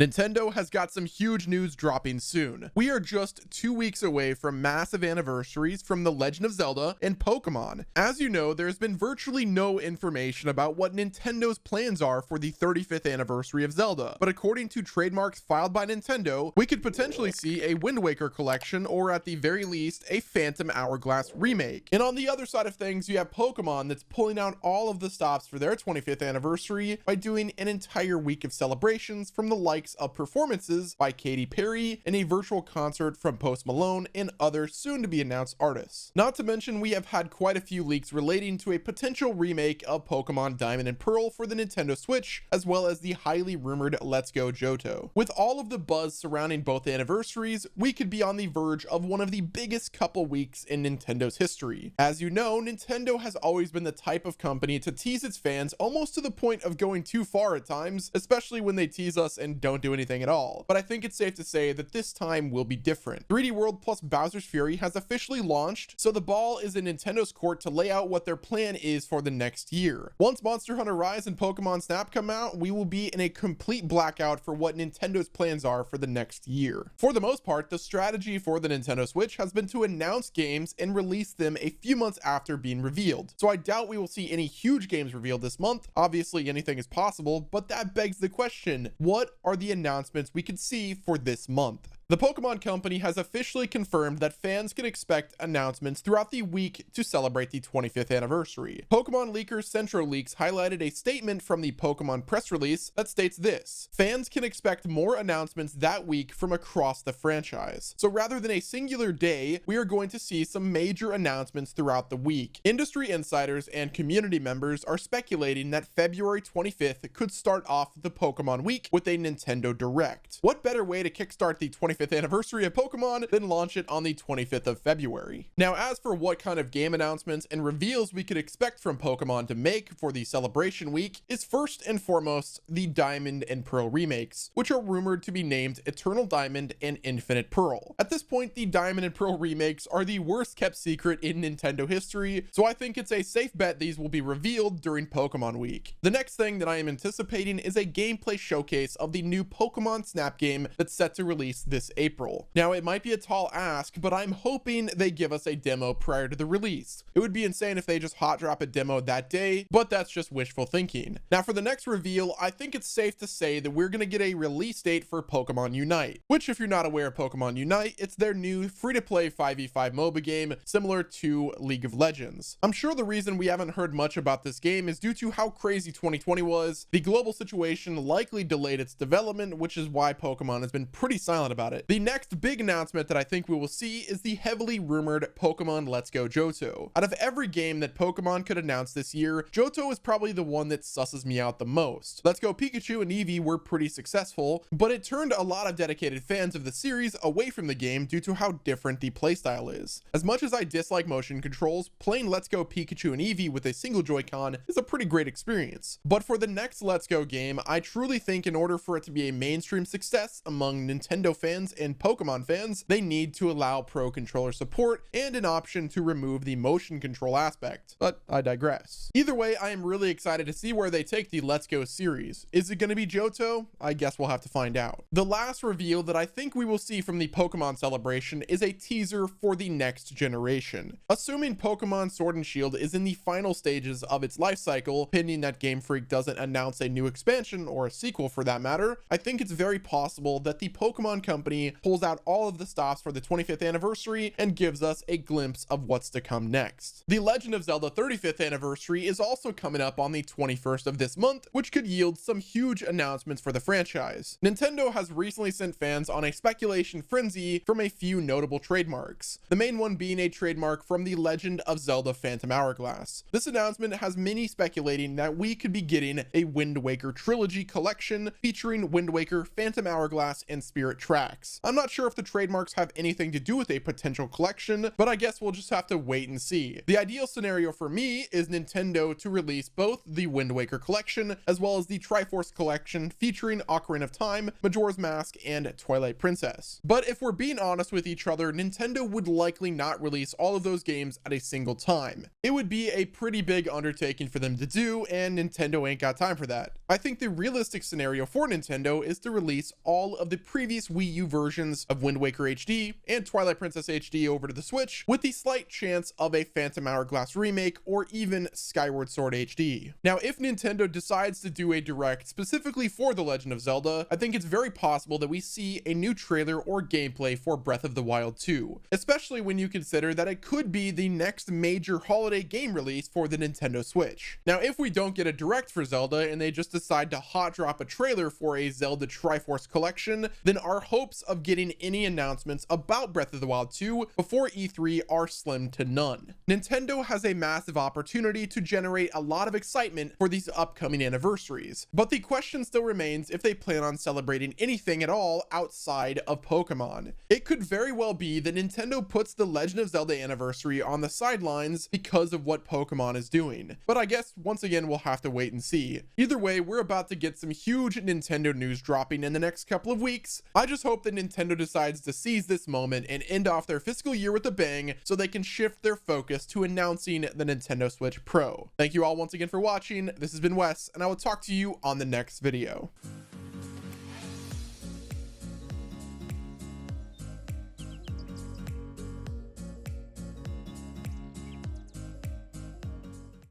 Nintendo has got some huge news dropping soon. We are just 2 weeks away from massive anniversaries from The Legend of Zelda and Pokemon. As you know, there's been virtually no information about what Nintendo's plans are for the 35th anniversary of Zelda, but according to trademarks filed by Nintendo, we could potentially see a Wind Waker collection, or at the very least, a Phantom Hourglass remake. And on the other side of things, you have Pokemon that's pulling out all of the stops for their 25th anniversary by doing an entire week of celebrations from the likes of performances by Katy and a virtual concert from Malone and other soon-to-be announced artists. Not to mention, we have had quite a few leaks relating to a potential remake of Pokemon Diamond and Pearl for the Nintendo Switch, as well as the highly rumored Let's Go Johto. With all of the buzz surrounding both anniversaries, we could be on the verge of one of the biggest couple weeks in Nintendo's history. As you know, Nintendo has always been the type of company to tease its fans almost to the point of going too far at times, especially when they tease us and don't do anything at all. But I think it's safe to say that this time will be different. 3D World plus Bowser's Fury has officially launched, so the ball is in Nintendo's court to lay out what their plan is for the next year. Once Monster Hunter Rise and Pokemon Snap come out, we will be in a complete blackout for what Nintendo's plans are for the next year. For the most part, the strategy for the Nintendo Switch has been to announce games and release them a few months after being revealed. So I doubt we will see any huge games revealed this month. Obviously, anything is possible, but that begs the question, what are the announcements we could see for this month? The Pokemon Company has officially confirmed that fans can expect announcements throughout the week to celebrate the 25th anniversary. Pokemon leaker Centro Leaks highlighted a statement from the Pokemon press release that states this: fans can expect more announcements that week from across the franchise. So rather than a singular day, we are going to see some major announcements throughout the week. Industry insiders and community members are speculating that February 25th could start off the Pokemon week with a Nintendo Direct. What better way to kickstart the 25th anniversary of Pokemon than launch it on the 25th of February. Now, as for what kind of game announcements and reveals we could expect from Pokemon to make for the celebration week is first and foremost the Diamond and Pearl remakes, which are rumored to be named Eternal Diamond and Infinite Pearl. At this point, the Diamond and Pearl remakes are the worst kept secret in Nintendo history, so I think it's a safe bet these will be revealed during Pokemon week. The next thing that I am anticipating is a gameplay showcase of the new Pokemon Snap game that's set to release this April. Now, it might be a tall ask, but I'm hoping they give us a demo prior to the release. It would be insane if they just hot drop a demo that day, but that's just wishful thinking. Now, for the next reveal, I think it's safe to say that we're going to get a release date for Pokemon Unite, which, if you're not aware of Pokemon Unite, it's their new free-to-play 5v5 MOBA game similar to League of Legends. I'm sure the reason we haven't heard much about this game is due to how crazy 2020 was. The global situation likely delayed its development, which is why Pokemon has been pretty silent about it. The next big announcement that I think we will see is the heavily rumored Pokemon Let's Go Johto. Out of every game that Pokemon could announce this year, Johto is probably the one that susses me out the most. Let's Go Pikachu and Eevee were pretty successful, but it turned a lot of dedicated fans of the series away from the game due to how different the playstyle is. As much as I dislike motion controls, playing Let's Go Pikachu and Eevee with a single Joy-Con is a pretty great experience. But for the next Let's Go game, I truly think in order for it to be a mainstream success among Nintendo fans and Pokemon fans, they need to allow Pro Controller support and an option to remove the motion control aspect. But I digress. Either way, I am really excited to see where they take the Let's Go series. Is it going to be Johto? I guess we'll have to find out. The last reveal that I think we will see from the Pokemon celebration is a teaser for the next generation. Assuming Pokemon Sword and Shield is in the final stages of its life cycle, pending that Game Freak doesn't announce a new expansion or a sequel for that matter, I think it's very possible that the Pokemon Company pulls out all of the stops for the 25th anniversary and gives us a glimpse of what's to come next. The Legend of Zelda 35th anniversary is also coming up on the 21st of this month, which could yield some huge announcements for the franchise. Nintendo has recently sent fans on a speculation frenzy from a few notable trademarks, the main one being a trademark from the Legend of Zelda Phantom Hourglass. This announcement has many speculating that we could be getting a Wind Waker Trilogy collection featuring Wind Waker, Phantom Hourglass, and Spirit tracks. trademarks. I'm not sure if the trademarks have anything to do with a potential collection, but I guess we'll just have to wait and see. The ideal scenario for me is Nintendo to release both the Wind Waker collection as well as the Triforce collection featuring Ocarina of Time, Majora's Mask, and Twilight Princess. But if we're being honest with each other, Nintendo would likely not release all of those games at a single time. It would be a pretty big undertaking for them to do, and Nintendo ain't got time for that. I think the realistic scenario for Nintendo is to release all of the previous Wii U versions of Wind Waker HD and Twilight Princess HD over to the Switch, with the slight chance of a Phantom Hourglass remake or even Skyward Sword HD. Now, if Nintendo decides to do a direct specifically for The Legend of Zelda, I think it's very possible that we see a new trailer or gameplay for Breath of the Wild 2, especially when you consider that it could be the next major holiday game release for the Nintendo Switch. Now, if we don't get a direct for Zelda and they just decide to hot drop a trailer for a Zelda Triforce collection, then our hopes of getting any announcements about Breath of the Wild 2 before E3 are slim to none. Nintendo has a massive opportunity to generate a lot of excitement for these upcoming anniversaries, but the question still remains if they plan on celebrating anything at all outside of Pokemon. It could very well be that Nintendo puts the Legend of Zelda anniversary on the sidelines because of what Pokemon is doing, but I guess once again we'll have to wait and see. Either way, we're about to get some huge Nintendo news dropping in the next couple of weeks. I just hope that Nintendo decides to seize this moment and end off their fiscal year with a bang so they can shift their focus to announcing the Nintendo Switch Pro. Thank you all once again for watching. This has been Wes, and I will talk to you on the next video.